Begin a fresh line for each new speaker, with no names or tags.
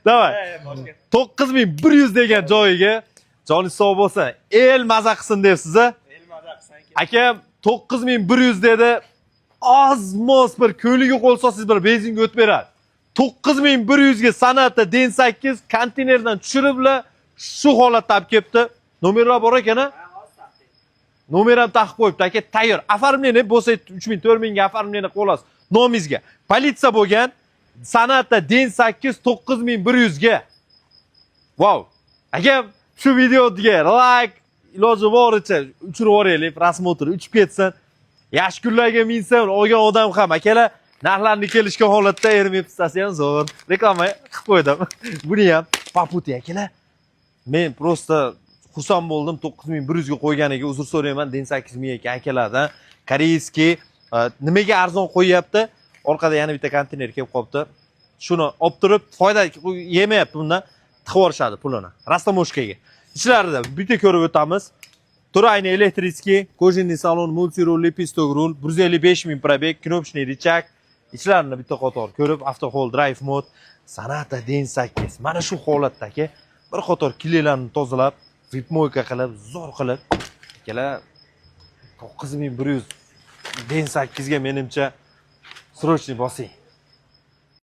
Davay. 9100 degan joyiga joni sog' bo'lsin. El maza qilsin deysiz a? Akam 9100 dedi. Ozmos bir ko'liga qo'l solsangiz bir benzinga o'tib beradi. 9100 ga San'atda Den 8 konteynerdan tushiriblar, shu holatda olib kelibdi. Nomerlar bor ekan-a? Nomer ham taqib qo'yibdi. Aka tayyor. Оформление bo'lsa 3000, 4000 ga оформление qilib olasiz. Nomingizga. Politsiya bo'lgan San'atda Den 8 9100 ga. Wow. Akam shu videoga like iloji boricha uchirib yuboraylik, prosmotr uchib ketsin. Yaxshi kunlarga minsan, olgan odam ham akalar narxlarni kelishgan holatda ermib pistasi ham zo'r. Reklama qilib qo'ydim. Buni ham paputi akalar. Men prosta xursand bo'ldim 9100 ga qo'yganiga uzr so'rayman Den 8000 ekan akalardan. Koreyskiy nimaga arzon qo'yyapti? Orqada yana bitta konteyner kelib qolibdi. Shuni olib turib foyda yemayapti bundan. Tiqib yuborishadi pulini. Rastamoshkaga. Ichlarida bitta ko'rib o'tamiz. Turayni elektriskiy, kojinli salon, multirulli pistol rul, 155 ming probeg, knopchniy richak. Ichlarini bitta qator ko'rib, avto hold drive mod, San'atda Den 8. Mana shu holatdagi bir qator killarni tozalab, vipmoyka qilib, zo'r qilib, akalar 9100 Den 8 ga menimcha srochniy bosing.